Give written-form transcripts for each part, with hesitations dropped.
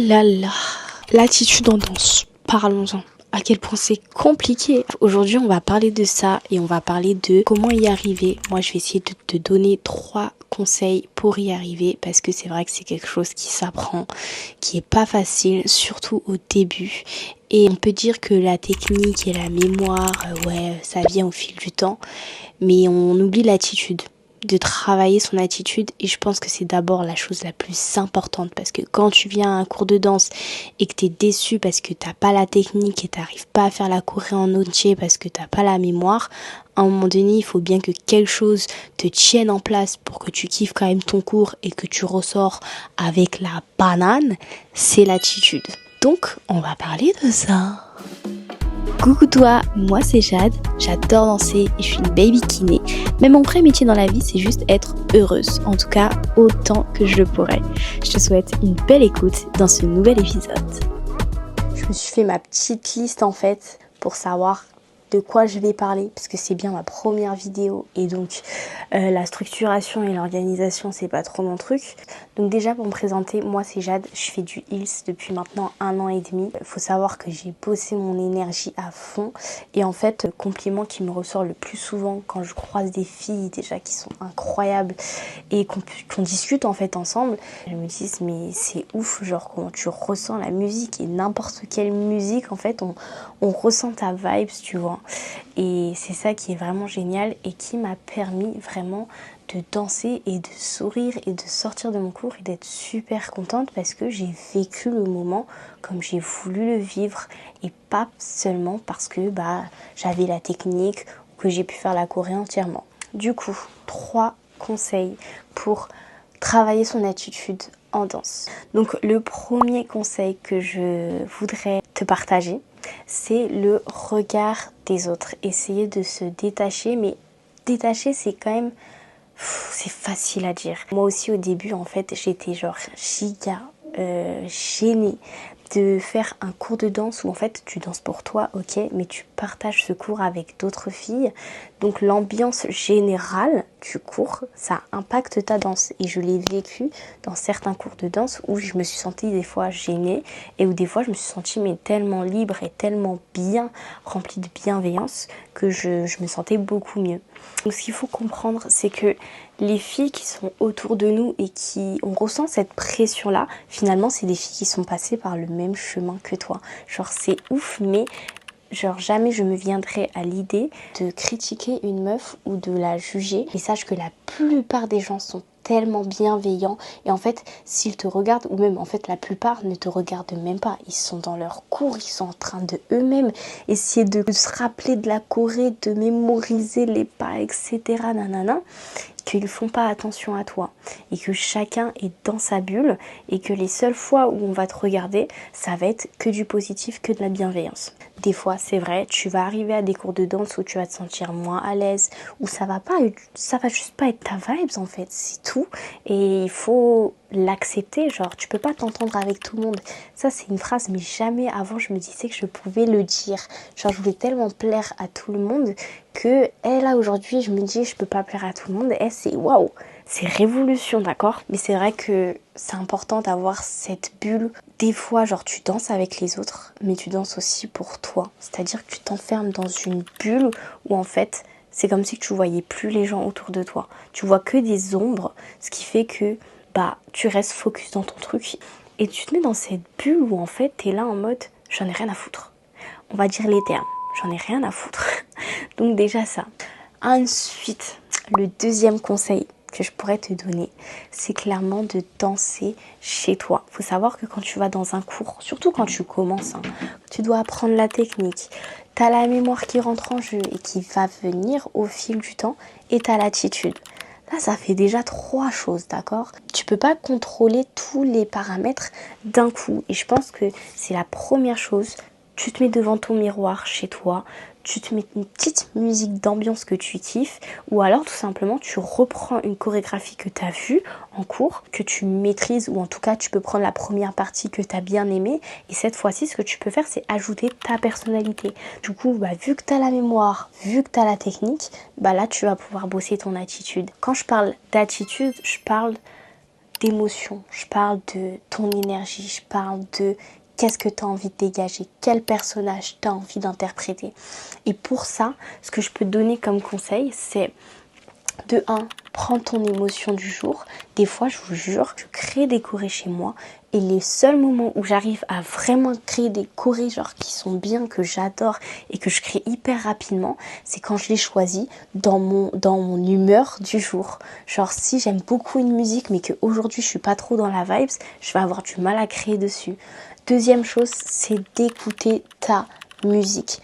là là, l'attitude en danse, parlons-en. À quel point c'est compliqué. Aujourd'hui, on va parler de ça et on va parler de comment y arriver. Moi, je vais essayer de te donner 3 conseils pour y arriver parce que c'est vrai que c'est quelque chose qui s'apprend, qui est pas facile, surtout au début. Et on peut dire que la technique et la mémoire, ça vient au fil du temps, mais on oublie l'attitude, de travailler son attitude, et je pense que c'est d'abord la chose la plus importante parce que quand tu viens à un cours de danse et que t'es déçu parce que t'as pas la technique et t'arrives pas à faire la choré en entier parce que t'as pas la mémoire, à un moment donné il faut bien que quelque chose te tienne en place pour que tu kiffes quand même ton cours et que tu ressors avec la banane, c'est l'attitude. Donc on va parler de ça. Coucou toi, moi c'est Jade, j'adore danser et je suis une baby kiné, mais mon vrai métier dans la vie c'est juste être heureuse, en tout cas autant que je le pourrais. Je te souhaite une belle écoute dans ce nouvel épisode. Je me suis fait ma petite liste en fait pour savoir de quoi je vais parler parce que c'est bien ma première vidéo et donc la structuration et l'organisation c'est pas trop mon truc. Donc déjà pour me présenter, moi c'est Jade, je fais du Heels depuis maintenant 1 an et demi. Il faut savoir que j'ai bossé mon énergie à fond et en fait le compliment qui me ressort le plus souvent quand je croise des filles déjà qui sont incroyables et qu'on discute en fait ensemble, je me dis mais c'est ouf genre comment tu ressens la musique, et n'importe quelle musique en fait on ressent ta vibes, tu vois. Et c'est ça qui est vraiment génial et qui m'a permis vraiment de danser et de sourire et de sortir de mon cours et d'être super contente parce que j'ai vécu le moment comme j'ai voulu le vivre et pas seulement parce que j'avais la technique ou que j'ai pu faire la choré entièrement. Du coup, 3 conseils pour travailler son attitude en danse. Donc le premier conseil que je voudrais te partager, c'est le regard des autres. Essayer de se détacher, mais détacher c'est quand même, c'est facile à dire. Moi aussi au début en fait j'étais genre giga gênée de faire un cours de danse où en fait tu danses pour toi, ok, mais tu partages ce cours avec d'autres filles. Donc l'ambiance générale du cours, ça impacte ta danse. Et je l'ai vécu dans certains cours de danse où je me suis sentie des fois gênée et où des fois je me suis sentie mais tellement libre et tellement bien, remplie de bienveillance que je me sentais beaucoup mieux. Donc ce qu'il faut comprendre, c'est que les filles qui sont autour de nous et on ressent cette pression-là, finalement c'est des filles qui sont passées par le même chemin que toi. Genre c'est ouf, mais genre jamais je me viendrais à l'idée de critiquer une meuf ou de la juger. Et sache que la plupart des gens sont tellement bienveillants et en fait s'ils te regardent, ou même en fait la plupart ne te regardent même pas, ils sont dans leur cours, ils sont en train de eux-mêmes essayer de se rappeler de la choré, de mémoriser les pas, etc. nanana, qu'ils ne font pas attention à toi et que chacun est dans sa bulle et que les seules fois où on va te regarder, ça va être que du positif, que de la bienveillance. Des fois, c'est vrai, tu vas arriver à des cours de danse où tu vas te sentir moins à l'aise, où ça va juste pas être ta vibes en fait, c'est tout. Et il faut l'accepter, genre tu peux pas t'entendre avec tout le monde. Ça c'est une phrase, mais jamais avant je me disais que je pouvais le dire. Genre je voulais tellement plaire à tout le monde que là aujourd'hui je me dis je peux pas plaire à tout le monde. C'est waouh, c'est révolution, d'accord. Mais c'est vrai que c'est important d'avoir cette bulle. Des fois genre tu danses avec les autres, mais tu danses aussi pour toi. C'est-à-dire que tu t'enfermes dans une bulle où en fait c'est comme si tu voyais plus les gens autour de toi. Tu vois que des ombres, ce qui fait que tu restes focus dans ton truc et tu te mets dans cette bulle où en fait t'es là en mode j'en ai rien à foutre. On va dire les termes, j'en ai rien à foutre. Donc déjà ça. Ensuite, le deuxième conseil que je pourrais te donner, c'est clairement de danser chez toi. Il faut savoir que quand tu vas dans un cours, surtout quand tu commences, tu dois apprendre la technique. Tu as la mémoire qui rentre en jeu et qui va venir au fil du temps, et tu as l'attitude. Là, ça fait déjà 3 choses, d'accord? Tu peux pas contrôler tous les paramètres d'un coup. Et je pense que c'est la première chose. Tu te mets devant ton miroir chez toi, tu te mets une petite musique d'ambiance que tu kiffes, ou alors tout simplement tu reprends une chorégraphie que tu as vue en cours, que tu maîtrises, ou en tout cas tu peux prendre la première partie que tu as bien aimée, et cette fois-ci ce que tu peux faire c'est ajouter ta personnalité. Du coup vu que tu as la mémoire, vu que tu as la technique, là tu vas pouvoir bosser ton attitude. Quand je parle d'attitude, je parle d'émotion, je parle de ton énergie, je parle de qu'est-ce que tu as envie de dégager, quel personnage tu as envie d'interpréter. Et pour ça, ce que je peux te donner comme conseil, c'est de 1, prends ton émotion du jour. Des fois, je vous jure, je crée des chorés chez moi et les seuls moments où j'arrive à vraiment créer des chorés genre qui sont bien, que j'adore et que je crée hyper rapidement, c'est quand je les choisis dans mon humeur du jour. Genre si j'aime beaucoup une musique mais qu'aujourd'hui je suis pas trop dans la vibes, je vais avoir du mal à créer dessus. Deuxième chose, c'est d'écouter ta musique.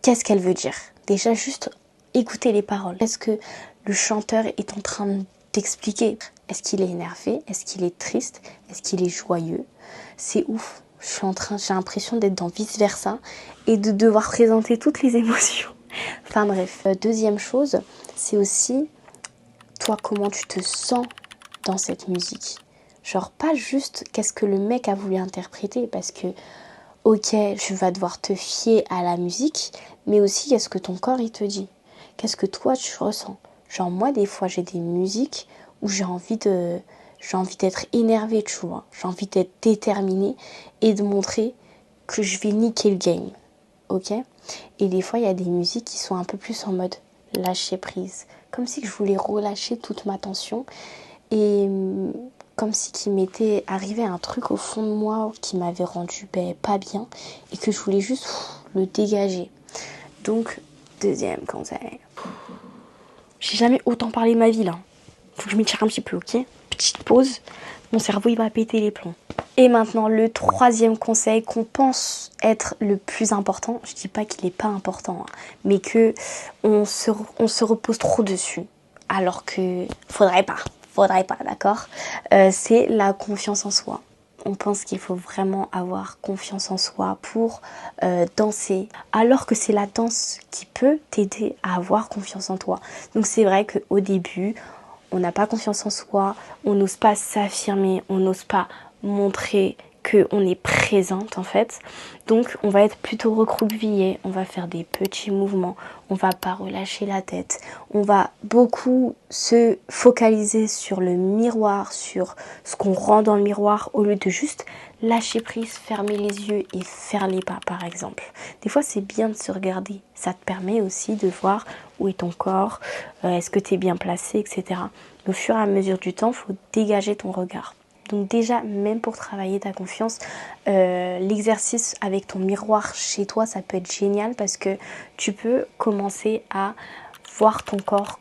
Qu'est-ce qu'elle veut dire? Déjà juste écouter les paroles. Est-ce que le chanteur est en train d'expliquer? Est-ce qu'il est énervé? Est-ce qu'il est triste? Est-ce qu'il est joyeux? C'est ouf. J'ai l'impression d'être dans vice versa et de devoir présenter toutes les émotions. Enfin bref. Deuxième chose, c'est aussi toi comment tu te sens dans cette musique. Genre pas juste qu'est-ce que le mec a voulu interpréter parce que ok, tu vas devoir te fier à la musique, mais aussi qu'est-ce que ton corps il te dit. Qu'est-ce que toi tu ressens. Genre moi des fois j'ai des musiques où j'ai envie d'être énervée, tu vois. J'ai envie d'être déterminée et de montrer que je vais niquer le game. Ok? Et des fois il y a des musiques qui sont un peu plus en mode lâcher prise. Comme si je voulais relâcher toute ma tension. Et comme si qu'il m'était arrivé un truc au fond de moi qui m'avait rendu pas bien et que je voulais juste le dégager. Donc, deuxième conseil. J'ai jamais autant parlé de ma vie là. Faut que je m'étire un petit peu, ok? Petite pause, mon cerveau il va péter les plombs. Et maintenant, le troisième conseil qu'on pense être le plus important, je dis pas qu'il est pas important, hein, mais que on se repose trop dessus. Alors que faudrait pas, d'accord? C'est la confiance en soi. On pense qu'il faut vraiment avoir confiance en soi pour danser, alors que c'est la danse qui peut t'aider à avoir confiance en toi. Donc c'est vrai qu'au début, on n'a pas confiance en soi, on n'ose pas s'affirmer, on n'ose pas montrer qu'on est présente en fait. Donc on va être plutôt recroquevillé, on va faire des petits mouvements, on va pas relâcher la tête, on va beaucoup se focaliser sur le miroir, sur ce qu'on rend dans le miroir au lieu de juste lâcher prise, fermer les yeux et faire les pas par exemple. Des fois c'est bien de se regarder, ça te permet aussi de voir où est ton corps, est-ce que tu es bien placé, etc. Au fur et à mesure du temps, il faut dégager ton regard. Donc déjà, même pour travailler ta confiance, l'exercice avec ton miroir chez toi, ça peut être génial parce que tu peux commencer à voir ton corps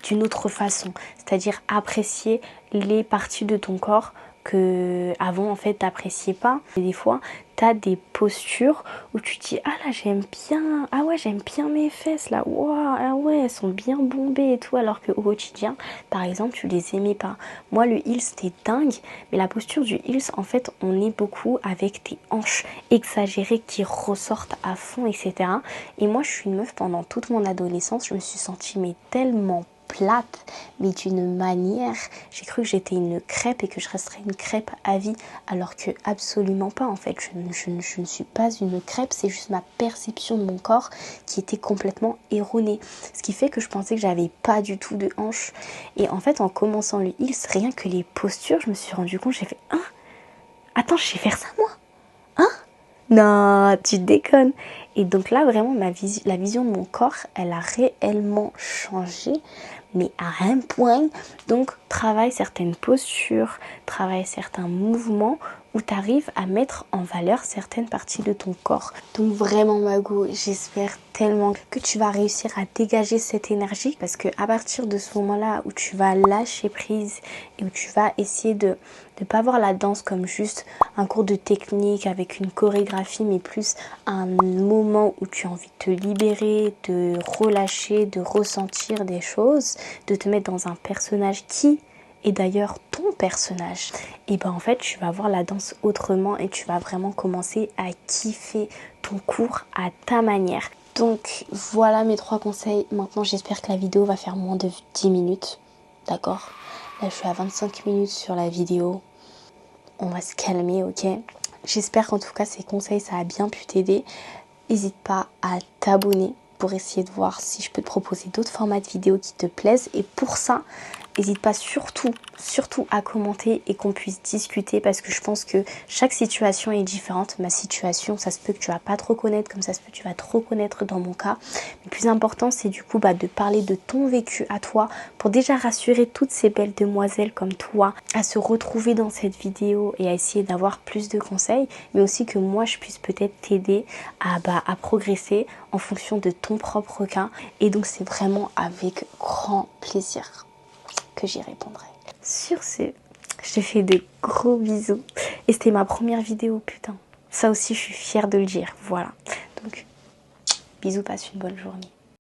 d'une autre façon. C'est-à-dire apprécier les parties de ton corps que avant en fait t'appréciais pas. Et des fois t'as des postures où tu te dis ah là j'aime bien, ah ouais j'aime bien mes fesses là, waouh, ah ouais elles sont bien bombées et tout, alors qu'au quotidien par exemple tu les aimais pas. Moi le heels c'était dingue, mais la posture du heels en fait on est beaucoup avec tes hanches exagérées qui ressortent à fond, etc. Et moi je suis une meuf, pendant toute mon adolescence je me suis sentie mais tellement plate, mais d'une manière, j'ai cru que j'étais une crêpe et que je resterais une crêpe à vie, alors que absolument pas en fait, je ne suis pas une crêpe, c'est juste ma perception de mon corps qui était complètement erronée, ce qui fait que je pensais que j'avais pas du tout de hanches. Et en fait en commençant le heels, rien que les postures, je me suis rendu compte, j'ai fait hein, attends, je sais faire ça moi, hein, non tu déconnes. Et donc là vraiment la vision de mon corps elle a réellement changé, mais à un point. Donc travaille certaines postures, travaille certains mouvements où tu arrives à mettre en valeur certaines parties de ton corps. Donc vraiment Mago, j'espère tellement que tu vas réussir à dégager cette énergie, parce que à partir de ce moment-là où tu vas lâcher prise et où tu vas essayer de ne pas voir la danse comme juste un cours de technique avec une chorégraphie, mais plus un moment où tu as envie de te libérer, de relâcher, de ressentir des choses, de te mettre dans un personnage qui est d'ailleurs ton personnage, et ben en fait tu vas voir la danse autrement et tu vas vraiment commencer à kiffer ton cours à ta manière. Donc voilà mes 3 conseils. Maintenant j'espère que la vidéo va faire moins de 10 minutes, d'accord? Là je suis à 25 minutes sur la vidéo, on va se calmer, ok? J'espère qu'en tout cas ces conseils ça a bien pu t'aider. N'hésite pas à t'abonner pour essayer de voir si je peux te proposer d'autres formats de vidéos qui te plaisent. Et pour ça, n'hésite pas surtout à commenter et qu'on puisse discuter, parce que je pense que chaque situation est différente. Ma situation, ça se peut que tu vas pas te reconnaître, comme ça se peut que tu vas te reconnaître dans mon cas. Le plus important, c'est du coup de parler de ton vécu à toi, pour déjà rassurer toutes ces belles demoiselles comme toi à se retrouver dans cette vidéo et à essayer d'avoir plus de conseils, mais aussi que moi je puisse peut-être t'aider à progresser en fonction de ton propre cas. Et donc c'est vraiment avec grand plaisir que j'y répondrai. Sur ce, je te fais de gros bisous. Et c'était ma première vidéo, putain. Ça aussi, je suis fière de le dire. Voilà. Donc, bisous, passe une bonne journée.